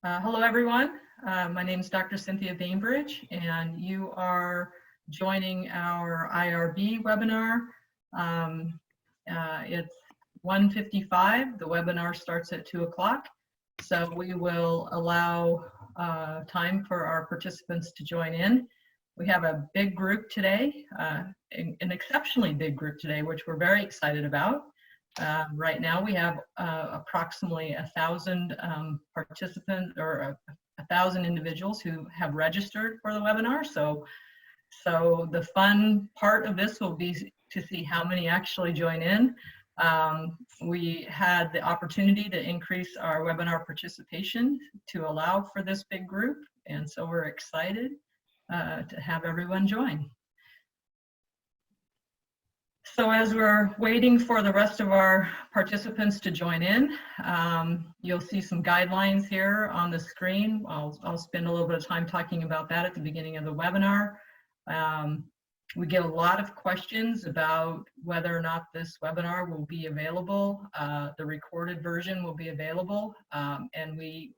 Hello, everyone. My name is Dr. Cynthia Bainbridge, and you are joining our IRB webinar. It's 1:55. The webinar starts at 2 o'clock, so we will allow time for our participants to join in. We have a big group today, an exceptionally big group today, which we're very excited about. Right now we have approximately 1,000 participants, or 1,000 individuals who have registered for the webinar. So the fun part of this will be to see how many actually join in. We had the opportunity to increase our webinar participation to allow for this big group, and so we're excited to have everyone join. So as we're waiting for the rest of our participants to join in, you'll see some guidelines here on the screen. I'll spend a little bit of time talking about that at the beginning of the webinar. We get a lot of questions about whether or not this webinar will be available. The recorded version will be available, and we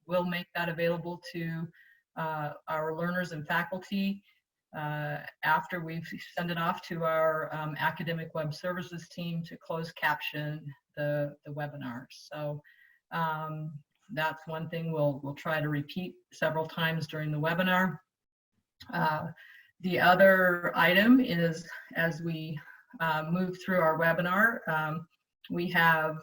will make that available to our learners and faculty after we send it off to our academic web services team to close caption the webinar. So that's one thing we'll try to repeat several times during the webinar. The other item is, as we move through our webinar, we have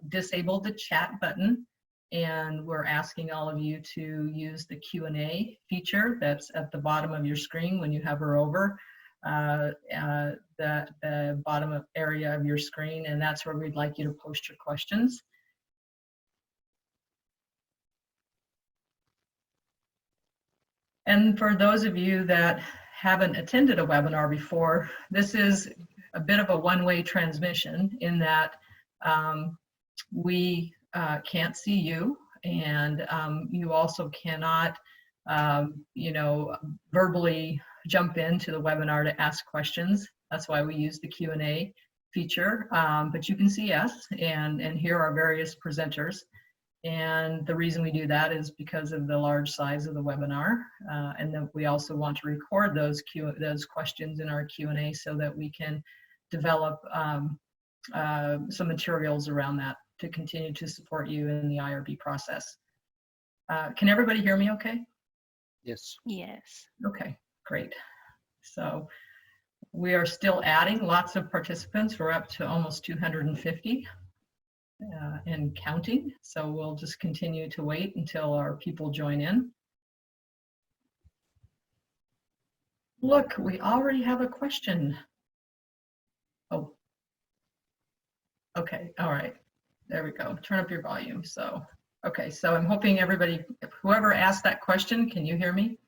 disabled the chat button, and we're asking all of you to use the Q&A feature that's at the bottom of your screen when you hover over the bottom area of your screen, and that's where we'd like you to post your questions. And for those of you that haven't attended a webinar before, this is a bit of a one-way transmission in that we can't see you, and you also cannot, verbally jump into the webinar to ask questions. That's why we use the Q&A feature, but you can see us and hear our various presenters. And the reason we do that is because of the large size of the webinar, and then we also want to record those questions in our Q&A so that we can develop some materials around that to continue to support you in the IRB process. Can everybody hear me okay? Yes. Yes. Okay, great. So we are still adding lots of participants. We're up to almost 250 and counting. So we'll just continue to wait until our people join in. Look, we already have a question. Oh, okay, all right. There we go. Turn up your volume. So, okay, so I'm hoping everybody, whoever asked that question, can you hear me?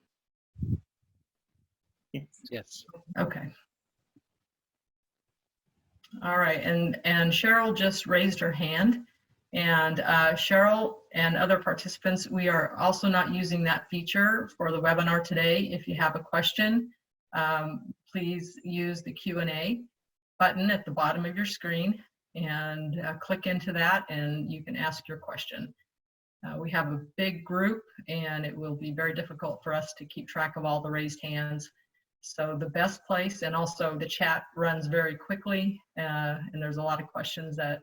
Yes. Yes. Okay. All right, and Cheryl just raised her hand, and Cheryl and other participants, we are also not using that feature for the webinar today. If you have a question, please use the Q&A button at the bottom of your screen and click into that, and you can ask your question. We have a big group, and it will be very difficult for us to keep track of all the raised hands. So the best place, and also the chat runs very quickly, and there's a lot of questions that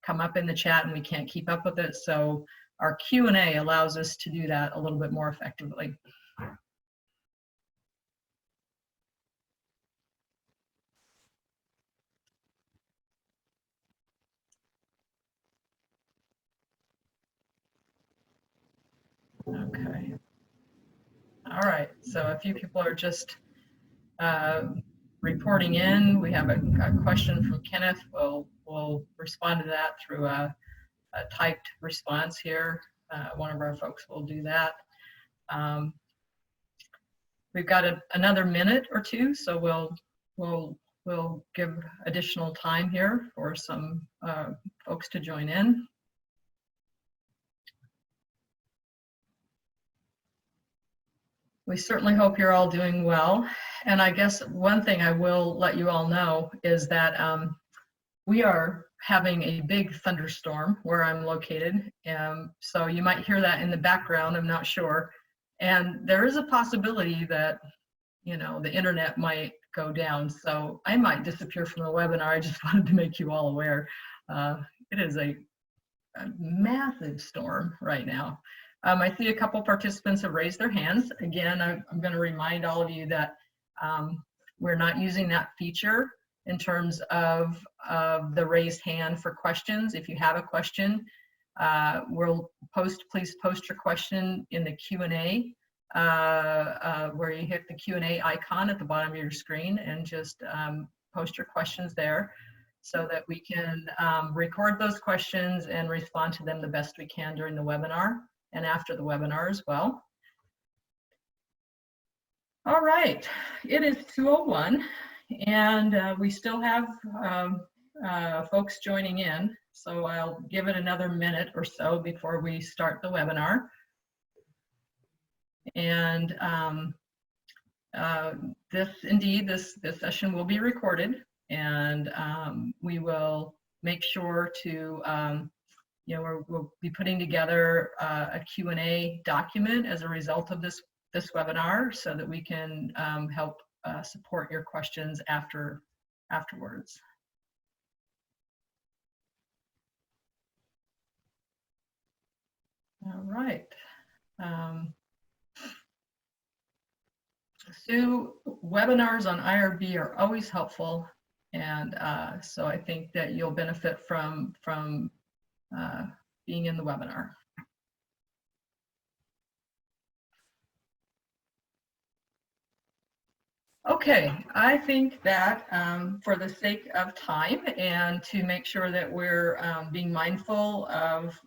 come up in the chat and we can't keep up with it. So our Q&A allows us to do that a little bit more effectively. Okay. All right, so a few people are just reporting in. We have a question from Kenneth. We'll respond to that through a typed response here. One of our folks will do that. We've got another minute or two, so we'll give additional time here for some folks to join in. We certainly hope you're all doing well. And I guess one thing I will let you all know is that we are having a big thunderstorm where I'm located. So you might hear that in the background, I'm not sure. And there is a possibility that, you know, the internet might go down. So I might disappear from the webinar. I just wanted to make you all aware. It is a massive storm right now. I see a couple participants have raised their hands. Again, I'm going to remind all of you that we're not using that feature in terms of the raised hand for questions. If you have a question, please post your question in the Q&A, where you hit the Q&A icon at the bottom of your screen and just post your questions there, so that we can record those questions and respond to them the best we can during the webinar and after the webinar as well. All right, it is 2:01 and we still have folks joining in, so I'll give it another minute or so before we start the webinar. And this session will be recorded, and we will make sure to, we'll be putting together a Q&A document as a result of this webinar, so that we can help support your questions afterwards. All right. So webinars on IRB are always helpful, and so I think that you'll benefit from being in the webinar. Okay, I think that for the sake of time and to make sure that we're being mindful of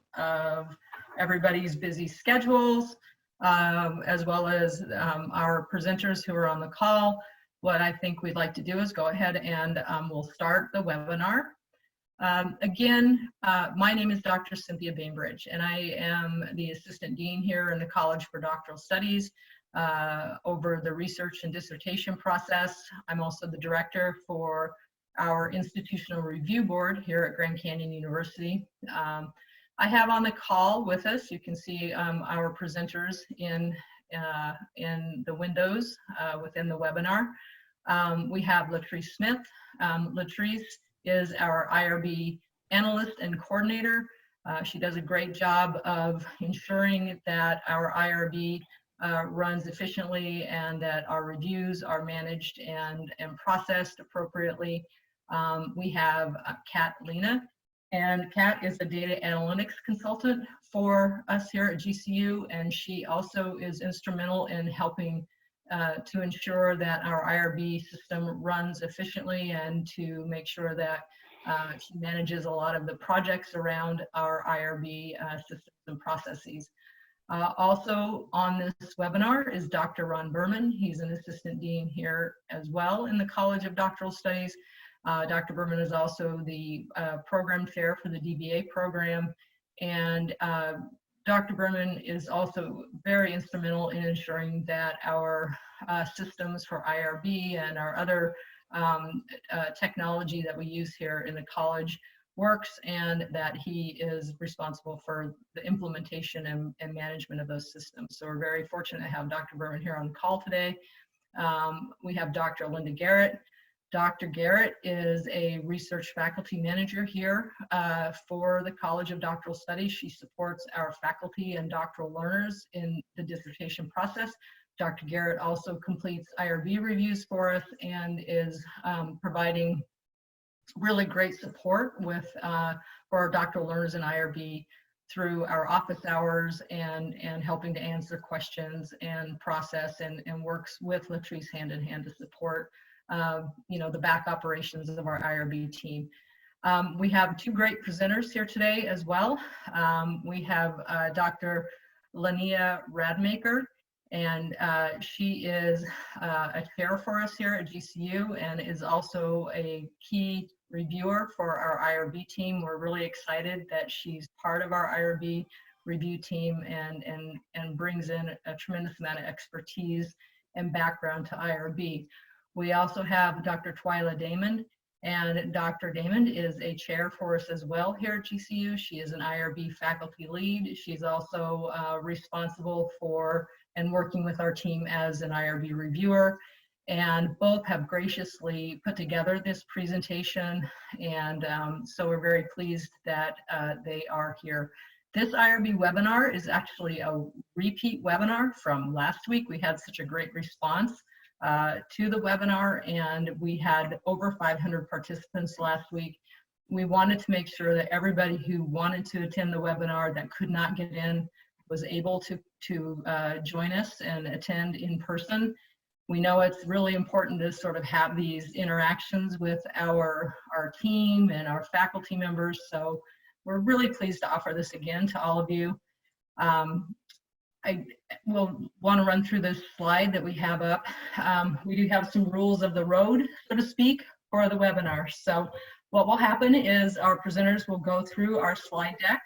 everybody's busy schedules, as well as our presenters who are on the call, what I think we'd like to do is go ahead and we'll start the webinar. Again, my name is Dr. Cynthia Bainbridge, and I am the Assistant Dean here in the College for Doctoral Studies over the research and dissertation process. I'm also the director for our Institutional Review Board here at Grand Canyon University. I have on the call with us, you can see our presenters in the windows within the webinar. We have Latrice Smith. Latrice is our IRB analyst and coordinator. She does a great job of ensuring that our IRB runs efficiently and that our reviews are managed and processed appropriately. We have Kat Lena, and Kat is a data analytics consultant for us here at GCU, and she also is instrumental in helping to ensure that our IRB system runs efficiently and to make sure that she manages a lot of the projects around our IRB systems and processes. Also on this webinar is Dr. Ron Berman. He's an assistant dean here as well in the College of Doctoral Studies. Dr. Berman is also the program chair for the DBA program, and Dr. Berman is also very instrumental in ensuring that our systems for IRB and our other technology that we use here in the college works, and that he is responsible for the implementation and management of those systems. So we're very fortunate to have Dr. Berman here on the call today. We have Dr. Linda Garrett. Dr. Garrett is a research faculty manager here for the College of Doctoral Studies. She supports our faculty and doctoral learners in the dissertation process. Dr. Garrett also completes IRB reviews for us and is providing really great support for our doctoral learners in IRB through our office hours and helping to answer questions and process and works with Latrice hand in hand to support the back operations of our IRB team. We have two great presenters here today as well. We have Dr. Lania Radmacher, and she is a chair for us here at GCU and is also a key reviewer for our IRB team. We're really excited that she's part of our IRB review team and brings in a tremendous amount of expertise and background to IRB. We also have Dr. Twyla Damon, And Dr. Damon is a chair for us as well here at GCU. She is an IRB faculty lead. She's also responsible for and working with our team as an IRB reviewer. And both have graciously put together this presentation. And so we're very pleased that they are here. This IRB webinar is actually a repeat webinar from last week. We had such a great response to the webinar, and we had over 500 participants last week. We wanted to make sure that everybody who wanted to attend the webinar that could not get in was able to join us and attend in person. We know it's really important to sort of have these interactions with our team and our faculty members. So we're really pleased to offer this again to all of you. I will want to run through this slide that we have up. We do have some rules of the road, so to speak, for the webinar. So what will happen is our presenters will go through our slide deck.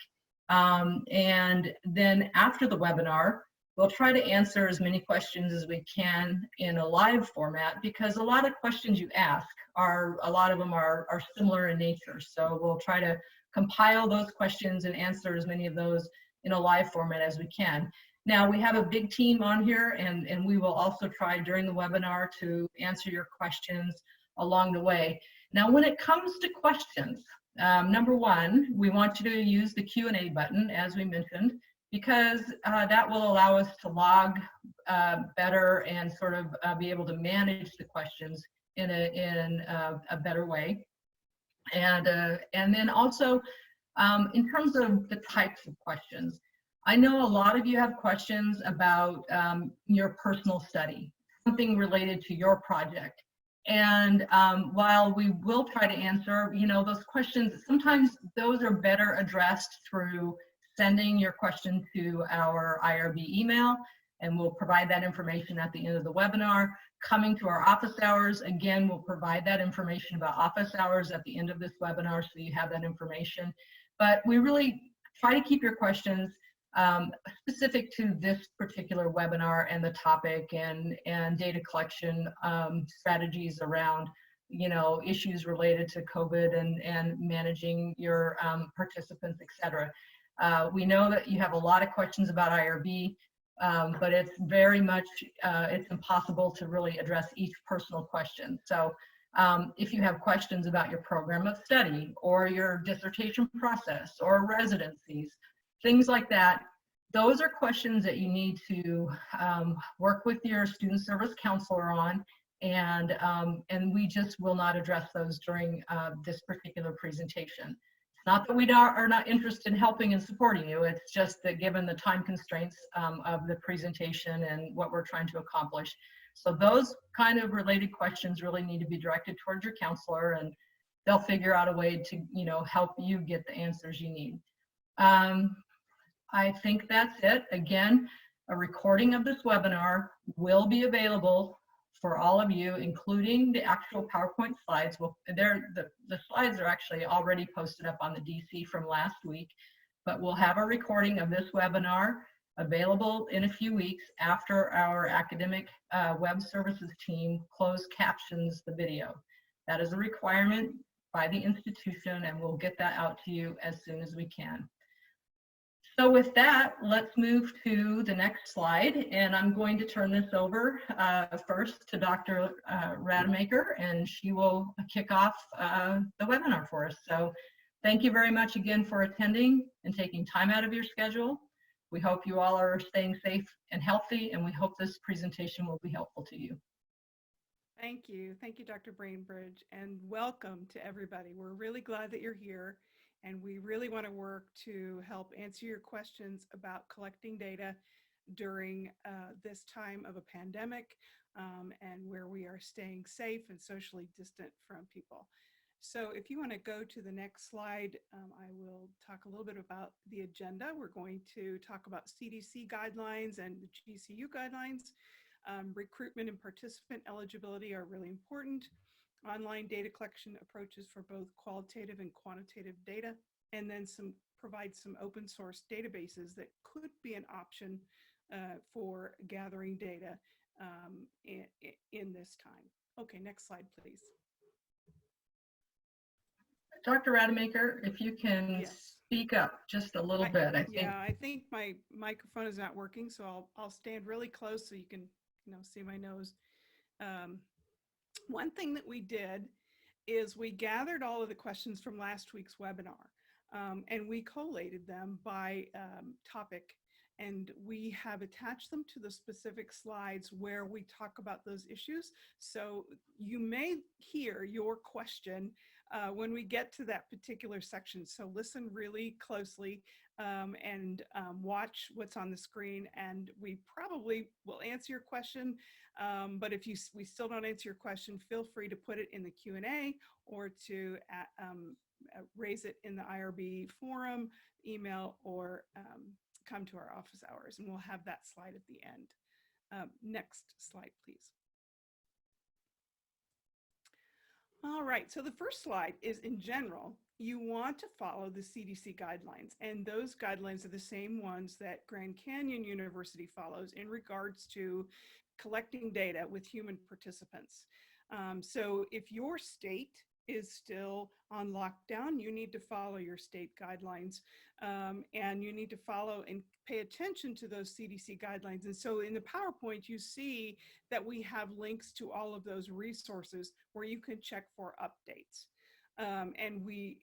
And then after the webinar, we'll try to answer as many questions as we can in a live format, because a lot of questions you ask a lot of them are similar in nature. So we'll try to compile those questions and answer as many of those in a live format as we can. Now, we have a big team on here, and we will also try during the webinar to answer your questions along the way. Now, when it comes to questions, number one, we want you to use the Q&A button, as we mentioned, because that will allow us to log better and sort of be able to manage the questions in a better way. And then also, in terms of the types of questions, I know a lot of you have questions about your personal study, something related to your project. And while we will try to answer, those questions, sometimes those are better addressed through sending your question to our IRB email, and we'll provide that information at the end of the webinar. Coming to our office hours, again, we'll provide that information about office hours at the end of this webinar, so you have that information. But we really try to keep your questions specific to this particular webinar and the topic, and data collection strategies around issues related to COVID and managing your participants, etc. We know that you have a lot of questions about IRB, but it's very much it's impossible to really address each personal question. So if you have questions about your program of study or your dissertation process or residencies, things like that, those are questions that you need to work with your student service counselor on, and we just will not address those during this particular presentation. It's not that we are not interested in helping and supporting you, it's just that given the time constraints of the presentation and what we're trying to accomplish. So those kind of related questions really need to be directed towards your counselor, and they'll figure out a way to help you get the answers you need. I think that's it. Again, a recording of this webinar will be available for all of you, including the actual PowerPoint slides. Well, the slides are actually already posted up on the DC from last week, but we'll have a recording of this webinar available in a few weeks after our academic web services team closed captions the video. That is a requirement by the institution, and we'll get that out to you as soon as we can. So with that, let's move to the next slide, and I'm going to turn this over first to Dr. Rademacher, and she will kick off the webinar for us. So thank you very much again for attending and taking time out of your schedule. We hope you all are staying safe and healthy, and we hope this presentation will be helpful to you. Thank you. Thank you, Dr. Bainbridge, and welcome to everybody. We're really glad that you're here, and we really want to work to help answer your questions about collecting data during this time of a pandemic and where we are staying safe and socially distant from people. So if you want to go to the next slide, I will talk a little bit about the agenda. We're going to talk about CDC guidelines and the GCU guidelines. Recruitment and participant eligibility are really important. Online data collection approaches for both qualitative and quantitative data, and then provide some open source databases that could be an option for gathering data in this time. Okay, next slide, please. Dr. Rademacher, if you can Yes. speak up just a little bit, I think. Yeah, I think my microphone is not working, so I'll stand really close so you can, see my nose. Um, One thing that we did is we gathered all of the questions from last week's webinar, and we collated them by topic, and we have attached them to the specific slides where we talk about those issues. So you may hear your question when we get to that particular section. So listen really closely and watch what's on the screen, and we probably will answer your question. But if we still don't answer your question, feel free to put it in the Q&A or to raise it in the IRB forum, email, or come to our office hours, and we'll have that slide at the end. Next slide, please. All right, so the first slide is, in general, you want to follow the CDC guidelines, and those guidelines are the same ones that Grand Canyon University follows in regards to collecting data with human participants. So if your state is still on lockdown, you need to follow your state guidelines, and you need to follow and pay attention to those CDC guidelines. And so in the PowerPoint, you see that we have links to all of those resources where you can check for updates. And we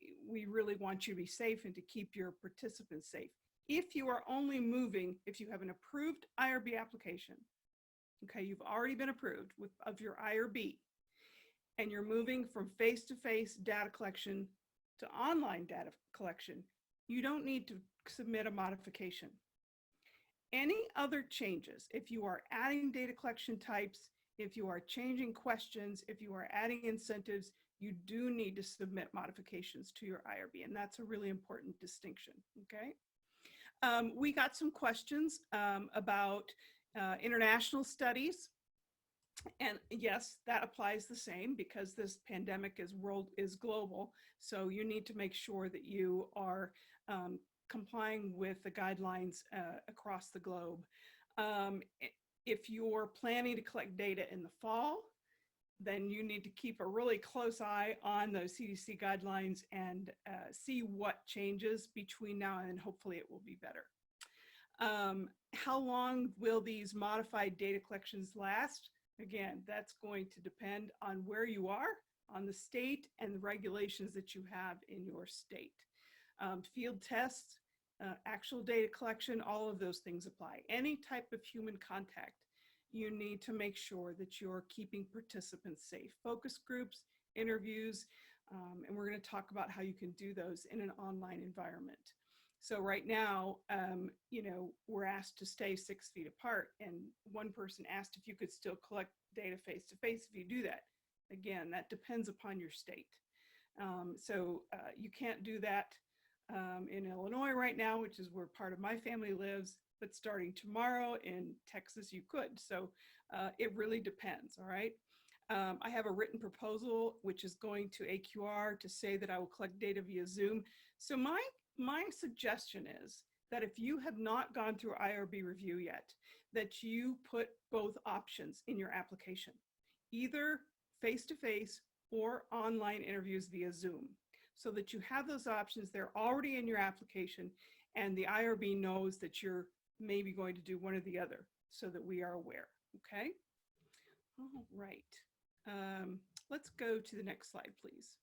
really want you to be safe and to keep your participants safe. If you are only moving, if you have an approved IRB application, okay, you've already been approved of your IRB, and you're moving from face-to-face data collection to online data collection, you don't need to submit a modification. Any other changes, if you are adding data collection types, if you are changing questions, if you are adding incentives, you do need to submit modifications to your IRB, and that's a really important distinction, okay? We got some questions about international studies. And yes, that applies the same because this pandemic is global. So you need to make sure that you are complying with the guidelines across the globe. If you're planning to collect data in the fall, then you need to keep a really close eye on those CDC guidelines and see what changes between now and then. Hopefully it will be better. How long will these modified data collections last? Again, that's going to depend on where you are, on the state, and the regulations that you have in your state. Field tests, actual data collection, all of those things apply. Any type of human contact, you need to make sure that you're keeping participants safe. Focus groups, interviews, and we're going to talk about how you can do those in an online environment. So right now, we're asked to stay 6 feet apart, and one person asked if you could still collect data face-to-face if you do that. Again, that depends upon your state. So you can't do that in Illinois right now, which is where part of my family lives, but starting tomorrow in Texas, you could. So it really depends, all right? I have a written proposal, which is going to AQR to say that I will collect data via Zoom. So my suggestion is that if you have not gone through IRB review yet, that you put both options in your application, either face-to-face or online interviews via Zoom, so that you have those options. They're already in your application, and the IRB knows that you're maybe going to do one or the other, so that we are aware, okay? All right, let's go to the next slide, please.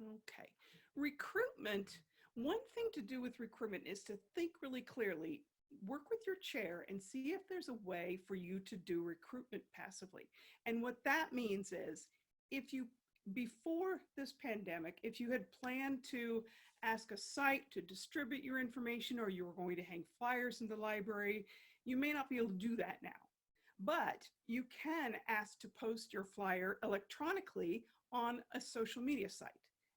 Okay. Recruitment, one thing to do with recruitment is to think really clearly, work with your chair and see if there's a way for you to do recruitment passively. And what that means is, before this pandemic, if you had planned to ask a site to distribute your information, or you were going to hang flyers in the library, you may not be able to do that now. But you can ask to post your flyer electronically on a social media site.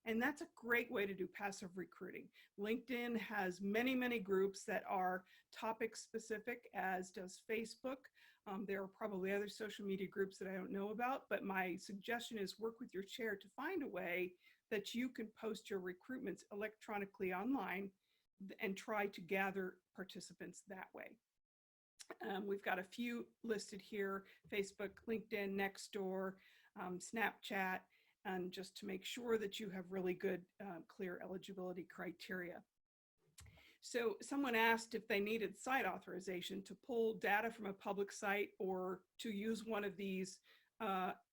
And that's a great way to do passive recruiting. LinkedIn has many, many groups that are topic specific, as does Facebook. There are probably other social media groups that I don't know about, but my suggestion is work with your chair to find a way that you can post your recruitments electronically online and try to gather participants that way. We've got a few listed here: Facebook, LinkedIn, Nextdoor, Snapchat. and just to make sure that you have really good, clear eligibility criteria. So someone asked if they needed site authorization to pull data from a public site or to use one of these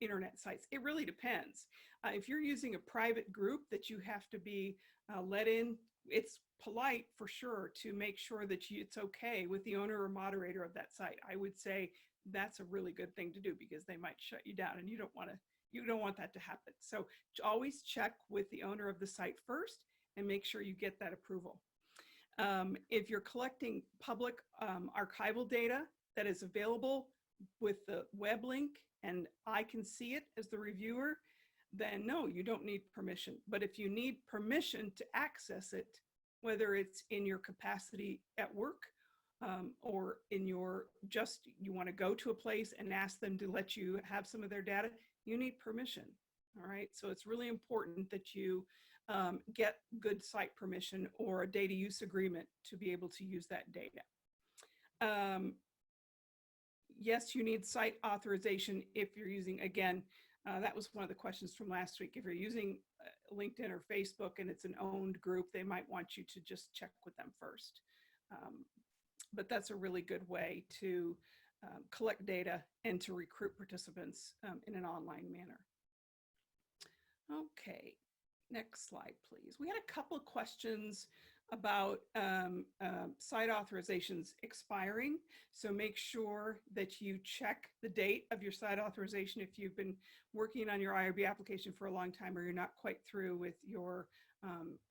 internet sites. It really depends. If you're using a private group that you have to be let in, it's polite for sure to make sure that it's okay with the owner or moderator of that site. I would say that's a really good thing to do because they might shut you down, and you don't want that to happen. So always check with the owner of the site first and make sure you get that approval. If you're collecting public archival data that is available with the web link and I can see it as the reviewer, then no, you don't need permission. But if you need permission to access it, whether it's in your capacity at work or in your you want to go to a place and ask them to let you have some of their data, you need permission. All right, so it's really important that you get good site permission or a data use agreement to be able to use that data. Yes, you need site authorization if you're using, again, that was one of the questions from last week. If you're using LinkedIn or Facebook and it's an owned group, they might want you to just check with them first. But that's a really good way to collect data and to recruit participants in an online manner. Okay, next slide, please. We had a couple of questions about site authorizations expiring. So make sure that you check the date of your site authorization. If you've been working on your IRB application for a long time or you're not quite through with your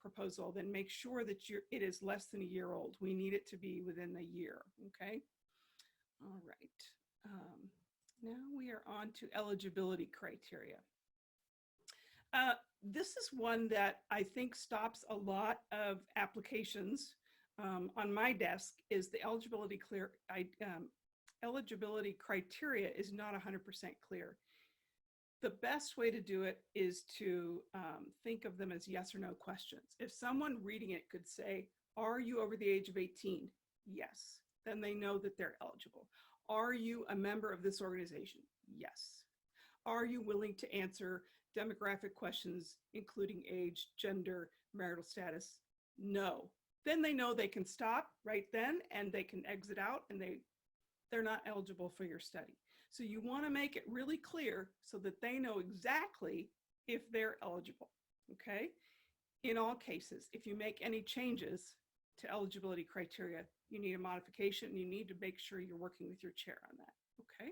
proposal, then make sure that it is less than a year old. We need it to be within a year, okay? All right. Now we are on to eligibility criteria. This is one that I think stops a lot of applications on my desk. Is the eligibility criteria is not 100% clear. The best way to do it is to think of them as yes or no questions. If someone reading it could say, are you over the age of 18? Yes. Then they know that they're eligible. Are you a member of this organization? Yes. Are you willing to answer demographic questions, including age, gender, marital status? No. Then they know they can stop right then and they can exit out and they're not eligible for your study. So you want to make it really clear so that they know exactly if they're eligible, okay? In all cases, if you make any changes to eligibility criteria, you need a modification. You need to make sure you're working with your chair on that, okay?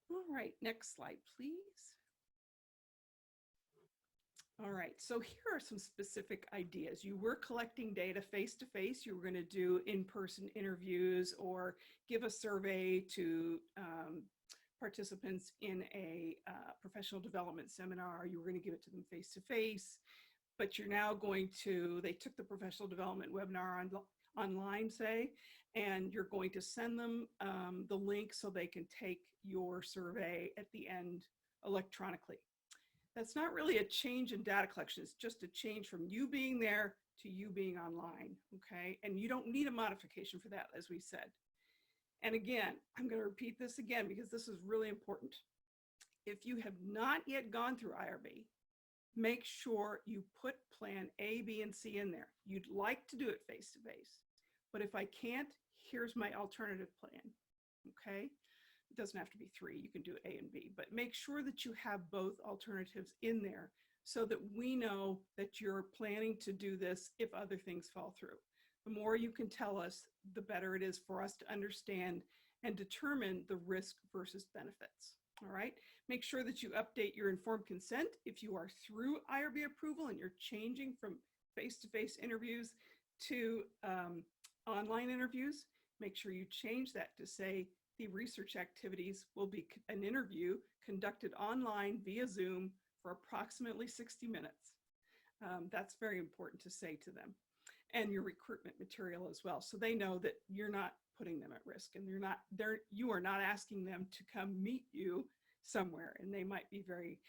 All right, next slide, please. All right, so here are some specific ideas. You were collecting data face-to-face. You were going to do in-person interviews or give a survey to participants in a professional development seminar. You were going to give it to them face-to-face, but you're now going to, they took the professional development webinar online, say, and you're going to send them the link so they can take your survey at the end electronically. That's not really a change in data collection. It's just a change from you being there to you being online, okay? And you don't need a modification for that, as we said. And again, I'm going to repeat this again because this is really important. If you have not yet gone through IRB, make sure you put plan A, B, and C in there. You'd like to do it face-to-face, but if I can't, here's my alternative plan, okay? It doesn't have to be 3, you can do A and B, but make sure that you have both alternatives in there so that we know that you're planning to do this if other things fall through. The more you can tell us, the better it is for us to understand and determine the risk versus benefits, all right? Make sure that you update your informed consent if you are through IRB approval and you're changing from face-to-face interviews to online interviews. Make sure you change that to say, the research activities will be an interview conducted online via Zoom for approximately 60 minutes. That's very important to say to them. And your recruitment material as well. So they know that you're not putting them at risk and you are not asking them to come meet you somewhere, and they might be very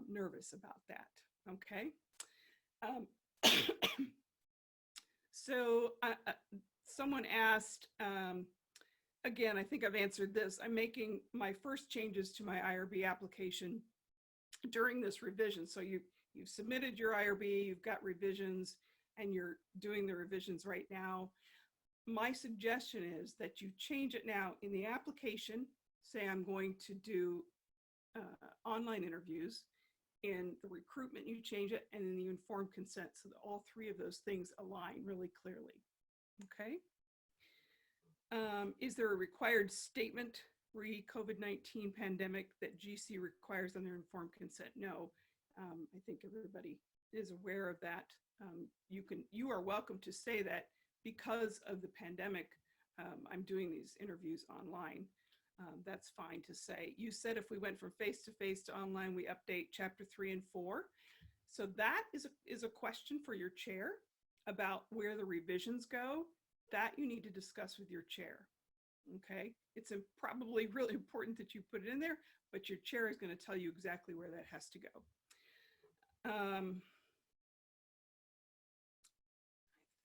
nervous about that, okay? So someone asked, again, I think I've answered this. I'm making my first changes to my IRB application during this revision. So you've submitted your IRB, you've got revisions, and you're doing the revisions right now. My suggestion is that you change it now in the application. Say I'm going to do online interviews. In the recruitment, you change it, and in the informed consent, so that all three of those things align really clearly. Okay. Is there a required statement re-COVID-19 pandemic that GC requires on their informed consent? No. I think everybody is aware of that. You are welcome to say that because of the pandemic, I'm doing these interviews online. That's fine to say. You said if we went from face-to-face to online, we update chapter 3 and 4. So that is a question for your chair about where the revisions go. That you need to discuss with your chair. Okay, it's probably really important that you put it in there, but your chair is going to tell you exactly where that has to go. I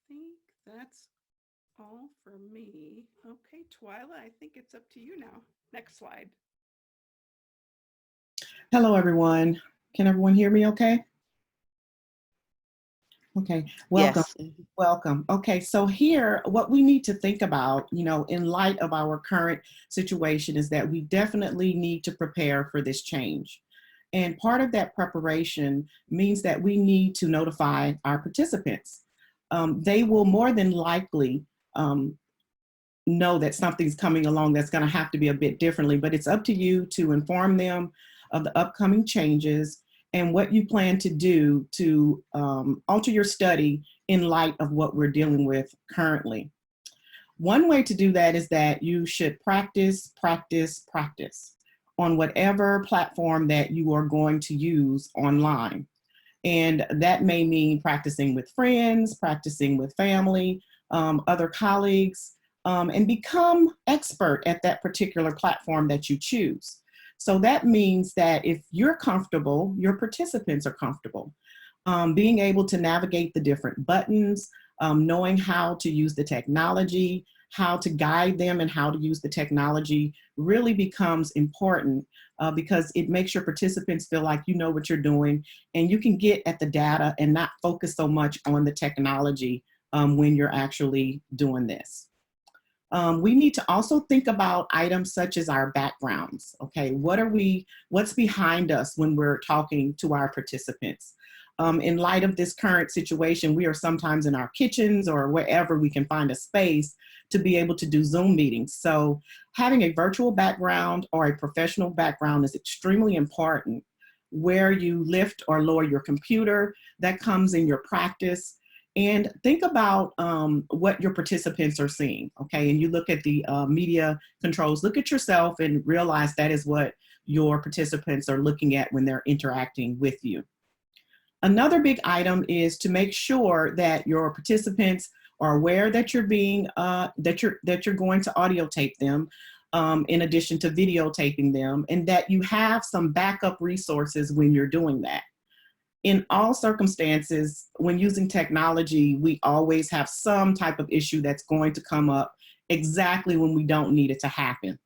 think that's all for me. Okay, Twyla, I think it's up to you now. Next slide. Hello, everyone. Can everyone hear me okay? Okay, welcome. Yes. Welcome. Okay, so here, what we need to think about, in light of our current situation is that we definitely need to prepare for this change. And part of that preparation means that we need to notify our participants. They will more than likely know that something's coming along that's going to have to be a bit differently, but it's up to you to inform them of the upcoming changes and what you plan to do to alter your study in light of what we're dealing with currently. One way to do that is that you should practice, practice, practice on whatever platform that you are going to use online. And that may mean practicing with friends, practicing with family, other colleagues, and become expert at that particular platform that you choose. So that means that if you're comfortable, your participants are comfortable. Being able to navigate the different buttons, knowing how to use the technology, how to guide them and how to use the technology really becomes important because it makes your participants feel like you know what you're doing and you can get at the data and not focus so much on the technology when you're actually doing this. We need to also think about items such as our backgrounds. Okay, what's behind us when we're talking to our participants? In light of this current situation, we are sometimes in our kitchens or wherever we can find a space to be able to do Zoom meetings. So having a virtual background or a professional background is extremely important. Where you lift or lower your computer, that comes in your practice. And think about what your participants are seeing, okay? And you look at the media controls, look at yourself and realize that is what your participants are looking at when they're interacting with you. Another big item is to make sure that your participants are aware that you're being, that you're going to audio tape them in addition to videotaping them, and that you have some backup resources when you're doing that. In all circumstances, when using technology, we always have some type of issue that's going to come up exactly when we don't need it to happen.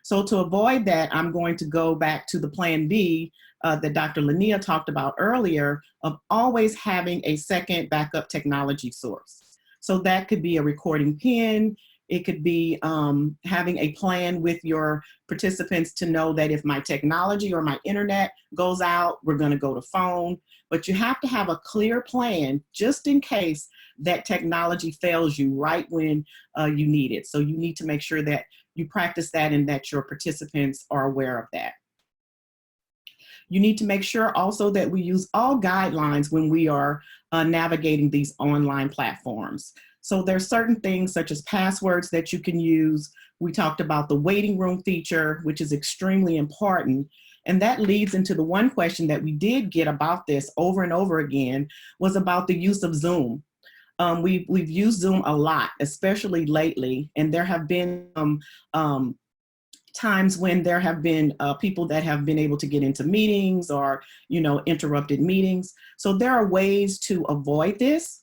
So to avoid that, I'm going to go back to the plan B that Dr. Lania talked about earlier of always having a second backup technology source. So that could be a recording pin. It could be having a plan with your participants to know that if my technology or my internet goes out, we're going to go to phone. But you have to have a clear plan just in case that technology fails you right when you need it. So you need to make sure that you practice that and that your participants are aware of that. You need to make sure also that we use all guidelines when we are navigating these online platforms. So there's certain things such as passwords that you can use. We talked about the waiting room feature, which is extremely important. And that leads into the one question that we did get about this over and over again was about the use of Zoom. We've used Zoom a lot, especially lately, and there have been times when there have been people that have been able to get into meetings or, interrupted meetings. So there are ways to avoid this.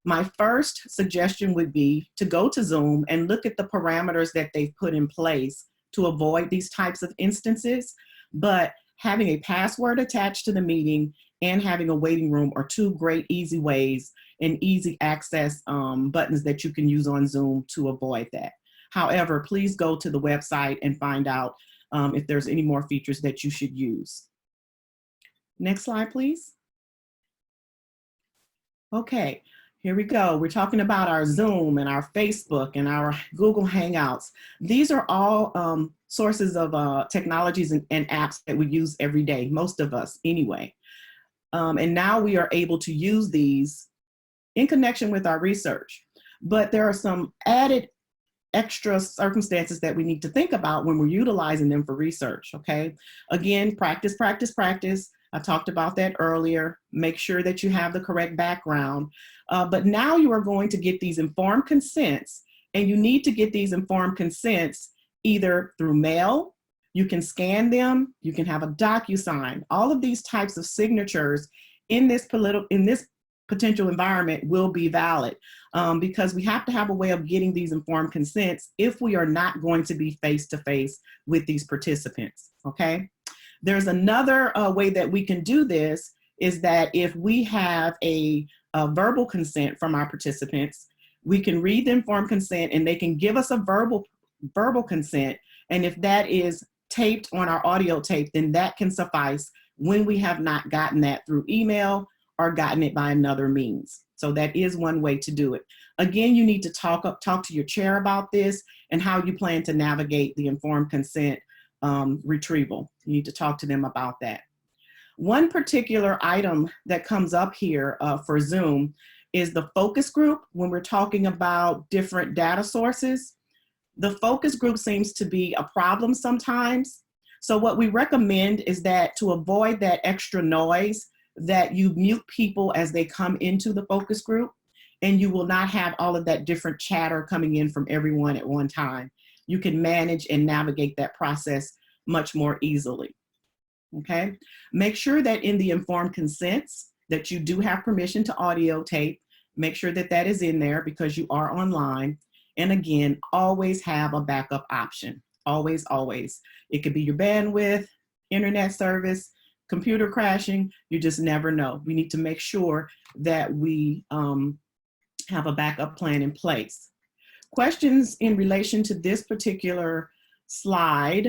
My first suggestion would be to go to Zoom and look at the parameters that they've put in place to avoid these types of instances. But having a password attached to the meeting and having a waiting room are two great easy ways and easy access buttons that you can use on Zoom to avoid that. However, please go to the website and find out if there's any more features that you should use. Next slide, please. Okay, here we go. We're talking about our Zoom and our Facebook and our Google Hangouts. These are all sources of technologies and apps that we use every day, most of us anyway. And now we are able to use these in connection with our research. But there are some added extra circumstances that we need to think about when we're utilizing them for research, okay? Again, practice, practice, practice. I talked about that earlier. Make sure that you have the correct background. But now you are going to get these informed consents, and you need to get these informed consents either through mail, you can scan them, you can have a DocuSign. All of these types of signatures in this potential environment will be valid because we have to have a way of getting these informed consents if we are not going to be face-to-face with these participants, okay? There's another way that we can do this is that if we have a verbal consent from our participants, we can read the informed consent and they can give us a verbal consent. And if that is taped on our audio tape, then that can suffice when we have not gotten that through email or gotten it by another means. So that is one way to do it. Again, you need to talk to your chair about this and how you plan to navigate the informed consent retrieval. You need to talk to them about that. One particular item that comes up here for Zoom is the focus group. When we're talking about different data sources, the focus group seems to be a problem sometimes. So what we recommend is that to avoid that extra noise, that you mute people as they come into the focus group, and you will not have all of that different chatter coming in from everyone at one time. You can manage and navigate that process much more easily, okay? Make sure that in the informed consents that you do have permission to audio tape. Make sure that that is in there because you are online. And again, always have a backup option, always, always. It could be your bandwidth, internet service, computer crashing, you just never know. We need to make sure that we have a backup plan in place. Questions in relation to this particular slide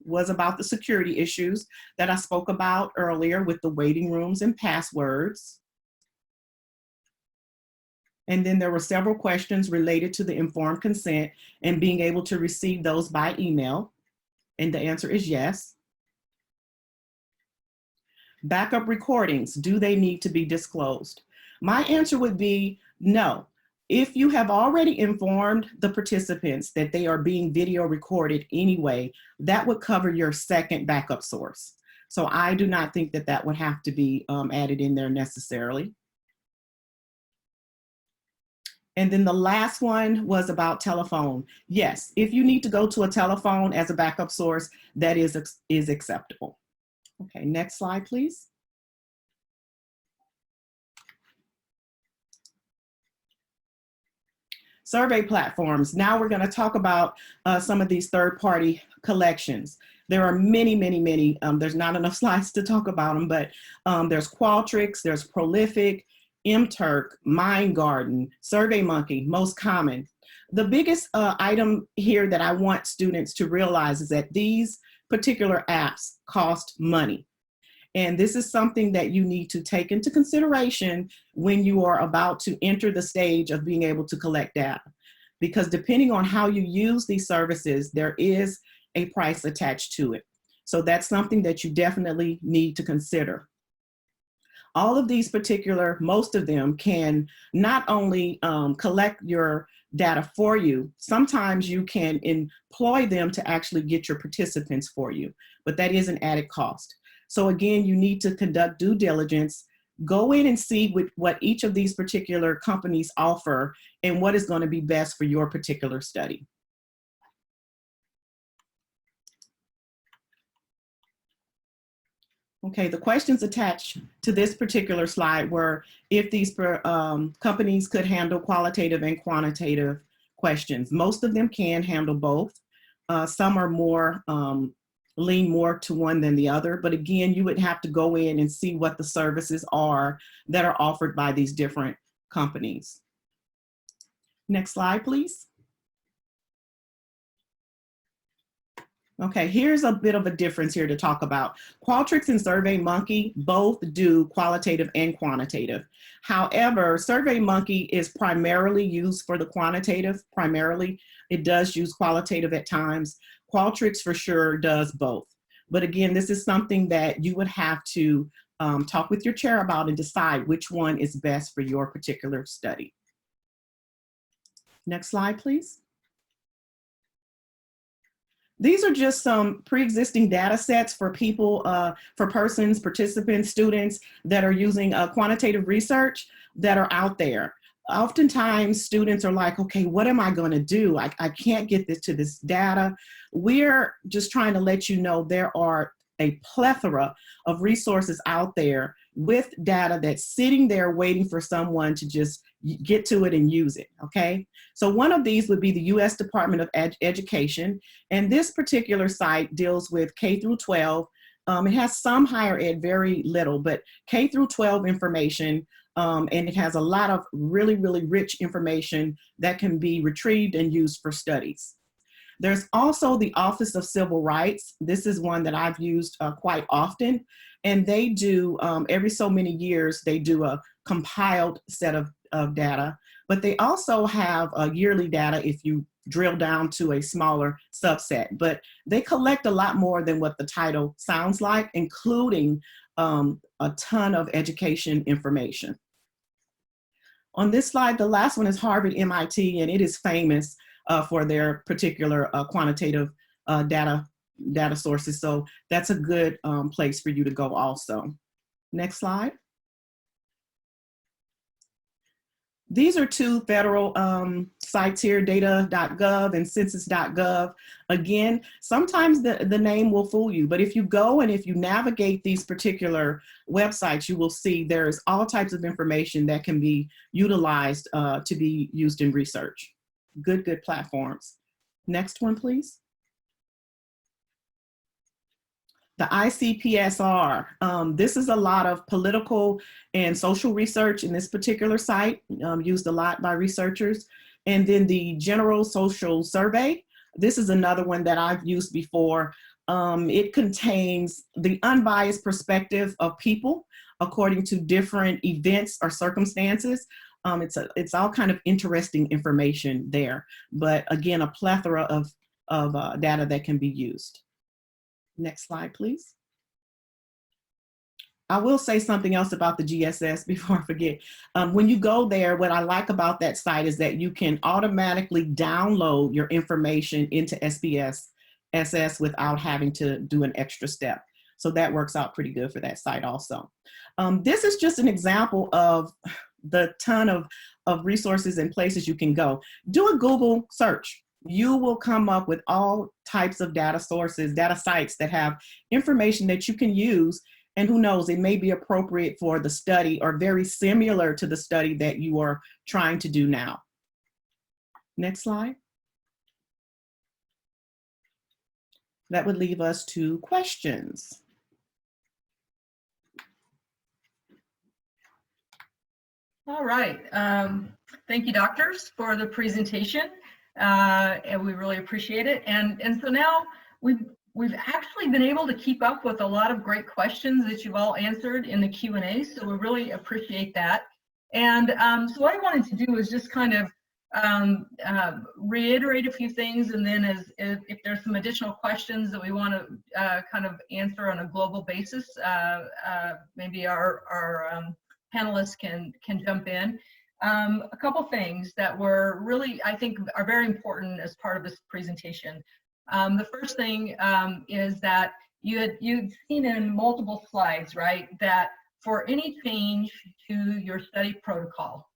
was about the security issues that I spoke about earlier with the waiting rooms and passwords. And then there were several questions related to the informed consent and being able to receive those by email. And the answer is yes. Backup recordings, do they need to be disclosed? My answer would be no. If you have already informed the participants that they are being video recorded anyway, that would cover your second backup source. So I do not think that that would have to be added in there necessarily. And then the last one was about telephone. Yes, if you need to go to a telephone as a backup source, that is acceptable. Okay, next slide, please. Survey platforms. Now we're going to talk about some of these third-party collections. There are many, many, many. There's not enough slides to talk about them, but there's Qualtrics, there's Prolific, MTurk, MindGarden, SurveyMonkey, most common. The biggest item here that I want students to realize is that these particular apps cost money. And this is something that you need to take into consideration when you are about to enter the stage of being able to collect data. Because depending on how you use these services, there is a price attached to it. So that's something that you definitely need to consider. All of these particular, most of them can not only collect your data for you, sometimes you can employ them to actually get your participants for you, but that is an added cost. So again, you need to conduct due diligence, go in and see what each of these particular companies offer and what is going to be best for your particular study. Okay, the questions attached to this particular slide were if these companies could handle qualitative and quantitative questions. Most of them can handle both. Some are more lean more to one than the other. But again, you would have to go in and see what the services are that are offered by these different companies. Next slide, please. Okay, here's a bit of a difference here to talk about. Qualtrics and SurveyMonkey both do qualitative and quantitative. However, SurveyMonkey is primarily used for the quantitative, primarily. It does use qualitative at times. Qualtrics for sure does both. But again, this is something that you would have to talk with your chair about and decide which one is best for your particular study. Next slide, please. These are just some pre-existing data sets for people, for persons, participants, students that are using quantitative research that are out there. Oftentimes students are like, okay, what am I going to do? I can't get this to this data. We're just trying to let you know there are a plethora of resources out there with data that's sitting there waiting for someone to just get to it and use it, okay? So one of these would be the U.S. Department of Education, and this particular site deals with K through 12. It has some higher ed, very little, but K through 12 information, and it has a lot of really, really rich information that can be retrieved and used for studies. There's also the Office of Civil Rights. This is one that I've used quite often, and they do, every so many years, they do a compiled set of data, but they also have yearly data if you drill down to a smaller subset, but they collect a lot more than what the title sounds like, including a ton of education information. On this slide, the last one is Harvard MIT, and it is famous for their particular quantitative data sources. So that's a good place for you to go also. Next slide. These are two federal sites here, data.gov and census.gov. Again, sometimes the name will fool you, but if you go and if you navigate these particular websites, you will see there's all types of information that can be utilized to be used in research. Good platforms. Next one, please. The ICPSR, this is a lot of political and social research in this particular site, used a lot by researchers. And then the General Social Survey, this is another one that I've used before. It contains the unbiased perspective of people according to different events or circumstances. It's all kind of interesting information there, but again, a plethora of data that can be used. Next slide, please. I will say something else about the GSS before I forget. When you go there, what I like about that site is that you can automatically download your information into SPSS without having to do an extra step. So that works out pretty good for that site also. This is just an example of the ton of resources and places you can go. Do a Google search. You will come up with all types of data sources, data sites that have information that you can use, and who knows, it may be appropriate for the study or very similar to the study that you are trying to do now. Next slide. That would leave us to questions. All right. Thank you, doctors, for the presentation. And we really appreciate it. And so now we've actually been able to keep up with a lot of great questions that you've all answered in the Q&A. So we really appreciate that. And so what I wanted to do is just kind of reiterate a few things, and then if there's some additional questions that we want to kind of answer on a global basis, maybe our panelists can jump in. A couple things that were really, I think, are very important as part of this presentation. The first thing is that you'd seen in multiple slides, right, that for any change to your study protocol,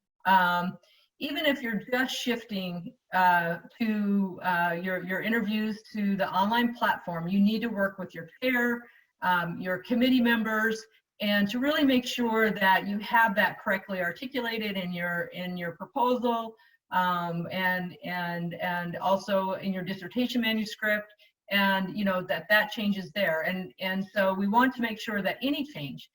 even if you're just shifting to your interviews to the online platform, you need to work with your chair, your committee members, and to really make sure that you have that correctly articulated in your proposal, and also in your dissertation manuscript, and that change is there. And so we want to make sure that any change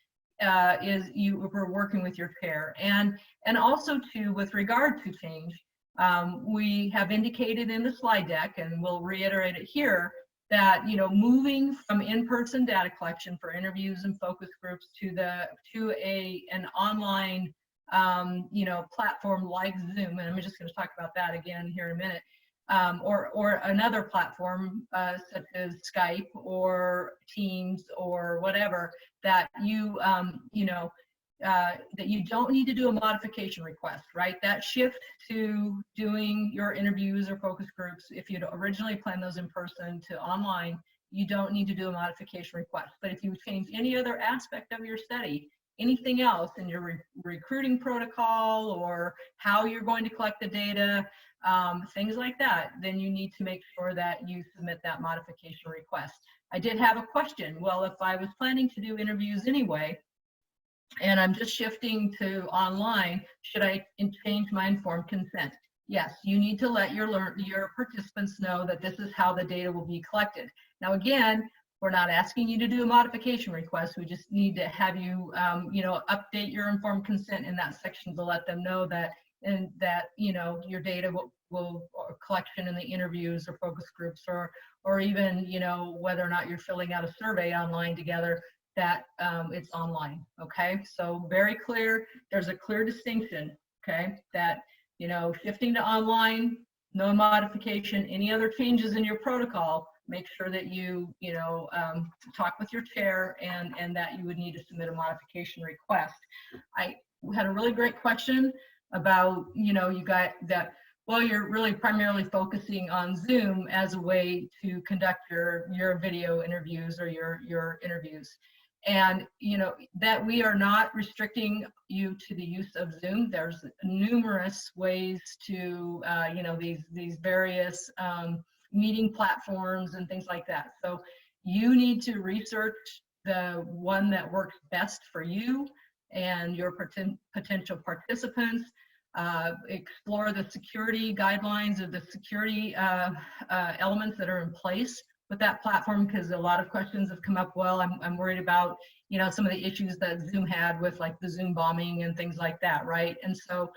is we're working with your chair. And also too, with regard to change, we have indicated in the slide deck, and we'll reiterate it here, that moving from in-person data collection for interviews and focus groups to an online platform like Zoom, and I'm just going to talk about that again here in a minute, or another platform such as Skype or Teams or whatever, that that you don't need to do a modification request, right? That shift to doing your interviews or focus groups, if you'd originally planned those in person to online, you don't need to do a modification request. But if you change any other aspect of your study, anything else in your recruiting protocol or how you're going to collect the data, things like that, then you need to make sure that you submit that modification request. I did have a question. Well, if I was planning to do interviews anyway, and I'm just shifting to online, should I change my informed consent? Yes, you need to let your participants know that this is how the data will be collected. Now, again, we're not asking you to do a modification request. We just need to have you, update your informed consent in that section to let them know that, your data will collection in the interviews or focus groups, or even, whether or not you're filling out a survey online together, that it's online. Okay, so very clear. There's a clear distinction. Okay, that shifting to online, no modification. Any other changes in your protocol, make sure that you talk with your chair, and that you would need to submit a modification request. I had a really great question about you got that. Well, you're really primarily focusing on Zoom as a way to conduct your video interviews or your interviews. And that we are not restricting you to the use of Zoom. There's numerous ways to these various meeting platforms and things like that. So you need to research the one that works best for you and your potential participants. Explore the security guidelines or the security elements that are in place with that platform, because a lot of questions have come up. Well, I'm worried about some of the issues that Zoom had with like the Zoom bombing and things like that, right? And so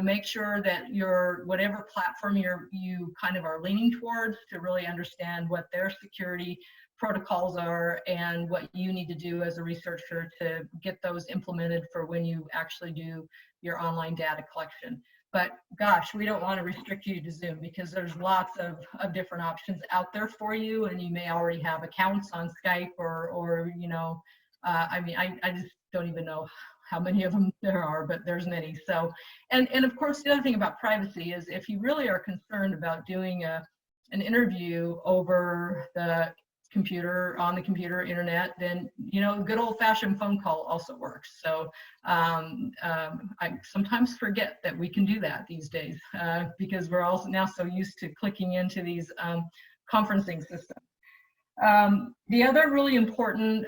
make sure that your whatever platform you kind of are leaning towards, to really understand what their security protocols are and what you need to do as a researcher to get those implemented for when you actually do your online data collection. But gosh, we don't want to restrict you to Zoom, because there's lots of different options out there for you, and you may already have accounts on Skype or I just don't even know how many of them there are, but there's many. So, and of course, the other thing about privacy is, if you really are concerned about doing an interview over the computer, on the computer, internet, then good old-fashioned phone call also works. So I sometimes forget that we can do that these days, because we're also now so used to clicking into these conferencing systems. The other really important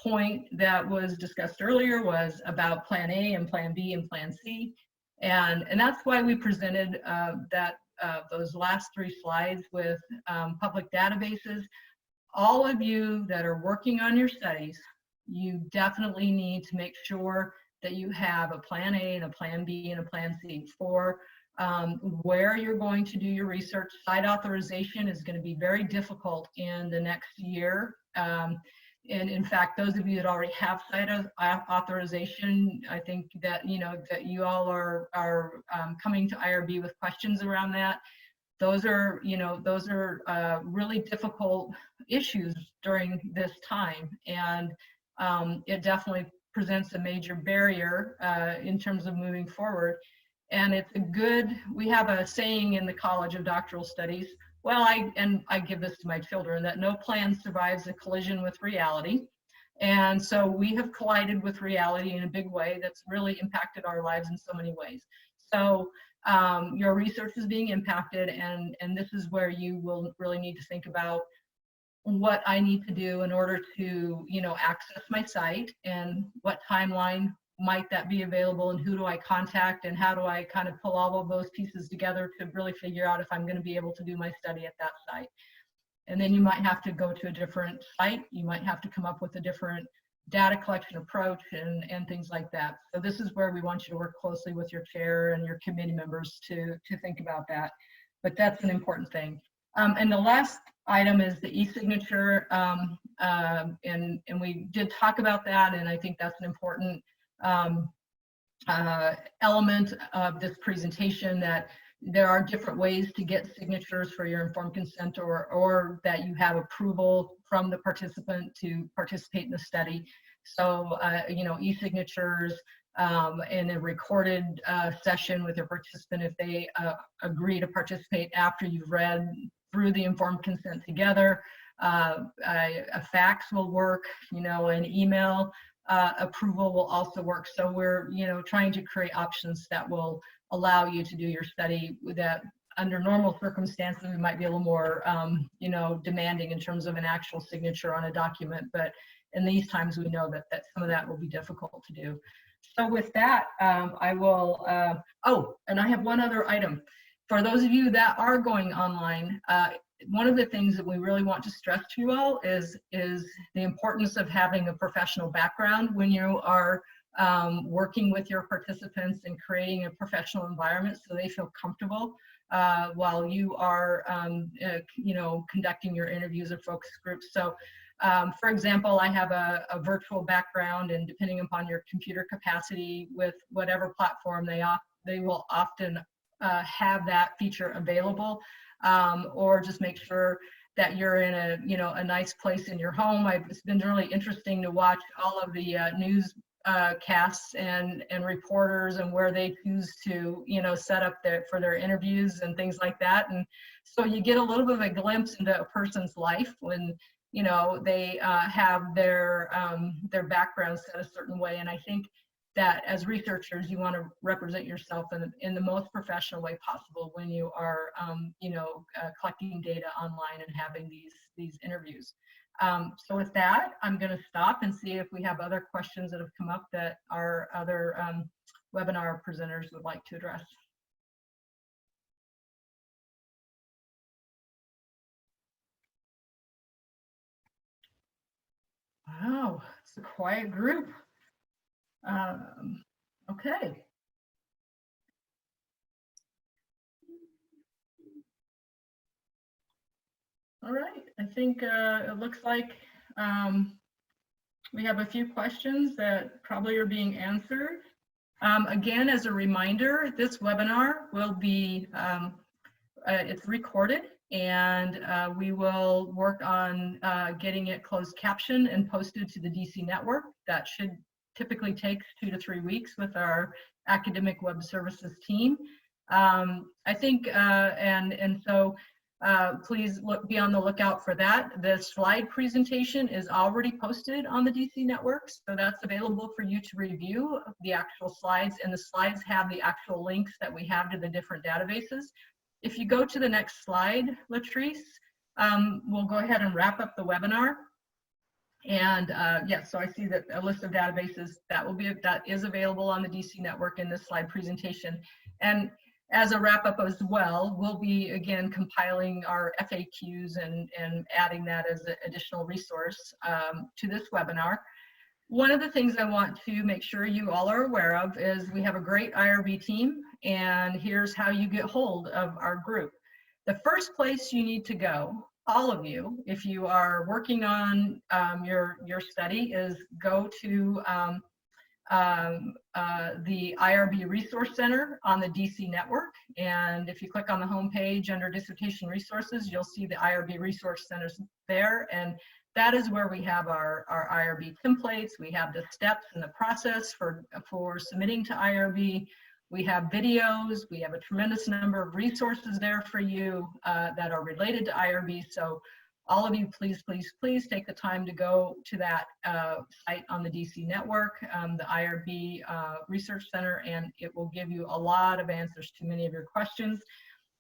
point that was discussed earlier was about Plan A and Plan B and Plan C, and that's why we presented those last 3 slides with public databases. All of you that are working on your studies, you definitely need to make sure that you have a Plan A and a Plan B and a Plan C for where you're going to do your research. Site authorization is going to be very difficult in the next year. And in fact, those of you that already have site authorization, I think that that you all are coming to IRB with questions around that. Those are really difficult issues during this time, and it definitely presents a major barrier in terms of moving forward. And we have a saying in the College of Doctoral Studies, well, I give this to my children, that no plan survives a collision with reality. And so we have collided with reality in a big way that's really impacted our lives in so many ways. So your research is being impacted, and this is where you will really need to think about what I need to do in order to access my site, and what timeline might that be available, and who do I contact, and how do I kind of pull all of those pieces together to really figure out if I'm going to be able to do my study at that site. And then you might have to go to a different site. You might have to come up with a different data collection approach and things like that. So this is where we want you to work closely with your chair and your committee members to think about that. But that's an important thing. And the last item is the e-signature. And we did talk about that, and I think that's an important element of this presentation, that there are different ways to get signatures for your informed consent, or that you have approval from the participant to participate in the study. So, you know, e-signatures in a recorded session with your participant, if they agree to participate after you've read through the informed consent together. A fax will work, you know, an email approval will also work. So we're, you know, trying to create options that will allow you to do your study that under normal circumstances, we might be a little more, you know, demanding in terms of an actual signature on a document. But in these times, we know that some of that will be difficult to do. So with that, I will, oh, and I have one other item. For those of you that are going online, one of the things that we really want to stress to you all is the importance of having a professional background when you are working with your participants and creating a professional environment so they feel comfortable while you are, you know, conducting your interviews or focus groups. So, for example, I have a virtual background, and depending upon your computer capacity with whatever platform they will often have that feature available, or just make sure that you're in a, you know, a nice place in your home. It's been really interesting to watch all of the news casts and reporters and where they choose to, you know, set up for their interviews and things like that. And so you get a little bit of a glimpse into a person's life when, you know, they have their background set a certain way. And I think that as researchers, you want to represent yourself in the most professional way possible when you are, you know, collecting data online and having these interviews. So with that, I'm going to stop and see if we have other questions that have come up that our other webinar presenters would like to address. Wow, it's a quiet group. Okay. All right, I think it looks like we have a few questions that probably are being answered. Again, as a reminder, this webinar will be, it's recorded, and we will work on getting it closed captioned and posted to the DC network. That should typically take 2 to 3 weeks with our academic web services team. I think, and so please be on the lookout for that. The slide presentation is already posted on the DC network, so that's available for you to review the actual slides, and the slides have the actual links that we have to the different databases. If you go to the next slide, Latrice, we'll go ahead and wrap up the webinar. And yeah, so I see that a list of databases that is available on the DC network in this slide presentation. And as a wrap up as well, we'll be again compiling our FAQs and adding that as an additional resource to this webinar. One of the things I want to make sure you all are aware of is we have a great IRB team, and here's how you get hold of our group. The first place you need to go, all of you, if you are working on your study, is go to the IRB Resource Center on the DC network. And if you click on the home page under Dissertation Resources, you'll see the IRB Resource Centers there. And that is where we have our IRB templates. We have the steps in the process for submitting to IRB. We have videos. We have a tremendous number of resources there for you that are related to IRB. So all of you, please, please, please take the time to go to that site on the DC network, the IRB Research Center, and it will give you a lot of answers to many of your questions.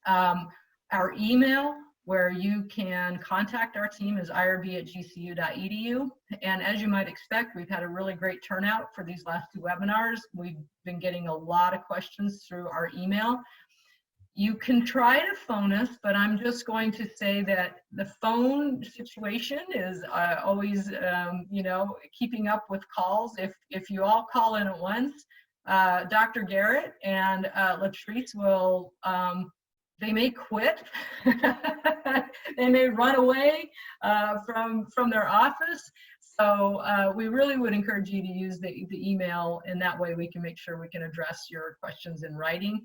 Our email, where you can contact our team, is irb@gcu.edu. And as you might expect, we've had a really great turnout for these last 2 webinars. We've been getting a lot of questions through our email. You can try to phone us, but I'm just going to say that the phone situation is always, you know, keeping up with calls. If you all call in at once, Dr. Garrett and Latrice will, they may quit. They may run away from their office. So we really would encourage you to use the email, and that way we can make sure we can address your questions in writing.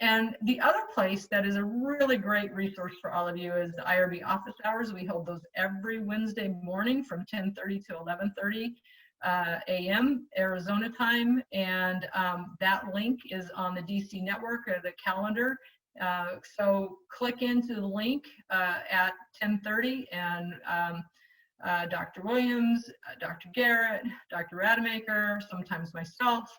And the other place that is a really great resource for all of you is the IRB office hours. We hold those every Wednesday morning from 10:30 to 11:30 a.m. Arizona time. And that link is on the DC network or the calendar. So click into the link at 10:30 and Dr. Williams, Dr. Garrett, Dr. Rademacher, sometimes myself,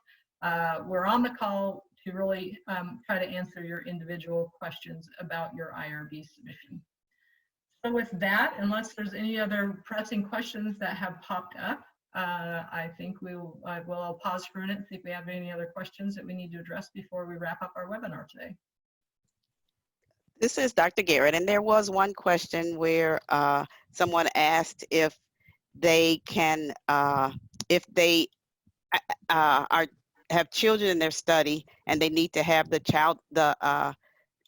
we're on the call to really try to answer your individual questions about your IRB submission. So with that, unless there's any other pressing questions that have popped up, I think we'll pause for a minute and see if we have any other questions that we need to address before we wrap up our webinar today. This is Dr. Garrett, and there was one question where someone asked if they can, if they have children in their study and they need to have the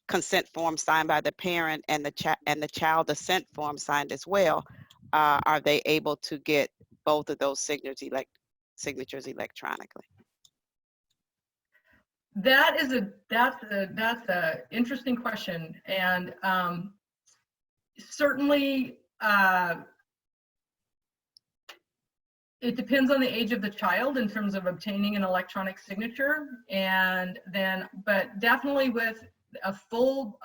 consent form signed by the parent and the child assent form signed as well. Are they able to get both of those signatures electronically? That's a interesting question, and certainly it depends on the age of the child in terms of obtaining an electronic signature, and then, but definitely with a full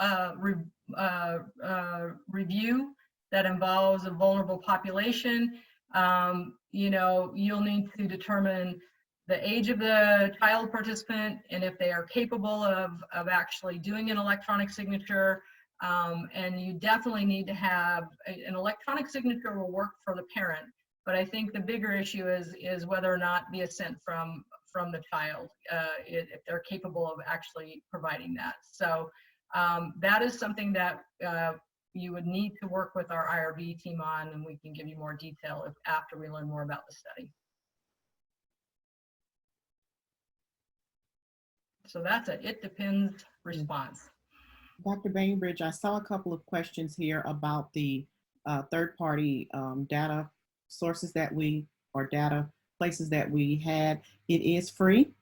review that involves a vulnerable population, you know, you'll need to determine the age of the child participant and if they are capable of actually doing an electronic signature. And you definitely need to have an electronic signature will work for the parent. But I think the bigger issue is whether or not the assent from the child, if they're capable of actually providing that. So that is something that you would need to work with our IRB team on, and we can give you more detail after we learn more about the study. So that's a it depends response. Dr. Bainbridge, I saw a couple of questions here about the third-party data sources or data places that we had. It is free.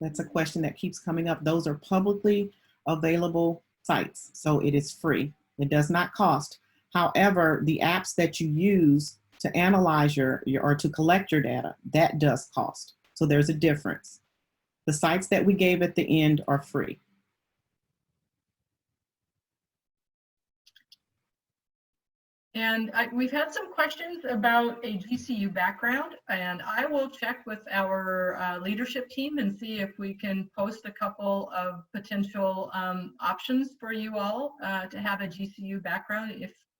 That's a question that keeps coming up. Those are publicly available sites, so it is free. It does not cost. However, the apps that you use to analyze your or to collect your data, that does cost. So there's a difference. The sites that we gave at the end are free. And we've had some questions about a GCU background, and I will check with our leadership team and see if we can post a couple of potential options for you all to have a GCU background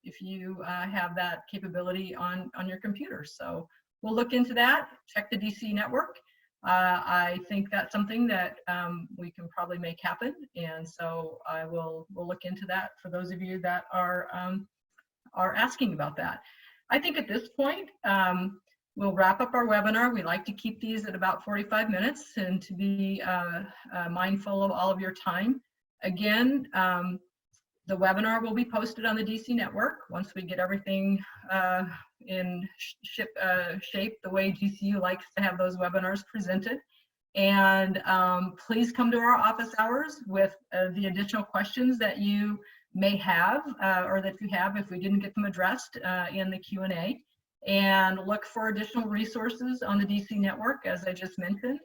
if you have that capability on your computer. So we'll look into that, check the DC network. I think that's something that we can probably make happen, and so we'll look into that for those of you that are asking about that. I think at this point, we'll wrap up our webinar. We like to keep these at about 45 minutes and to be mindful of all of your time. Again, the webinar will be posted on the DC network once we get everything in shape the way GCU likes to have those webinars presented. And please come to our office hours with the additional questions that you may have or that you have if we didn't get them addressed in the Q&A, and look for additional resources on the DC network, as I just mentioned.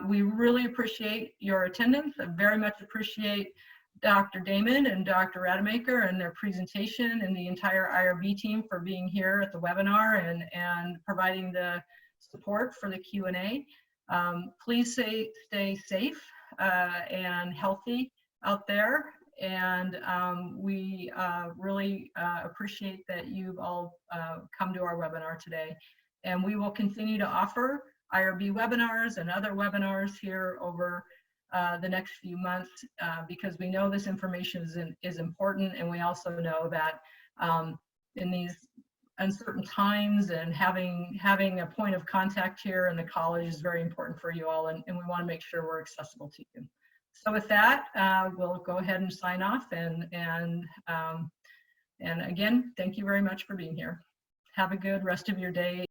We really appreciate your attendance. I very much appreciate Dr. Damon and Dr. Rademacher and their presentation, and the entire IRB team for being here at the webinar and providing the support for the Q&A. Please stay safe and healthy out there. And we really appreciate that you've all come to our webinar today. And we will continue to offer IRB webinars and other webinars here over the next few months because we know this information is important, and we also know that in these uncertain times and having a point of contact here in the college is very important for you all, and we want to make sure we're accessible to you. So with that, we'll go ahead and sign off, and again, thank you very much for being here. Have a good rest of your day.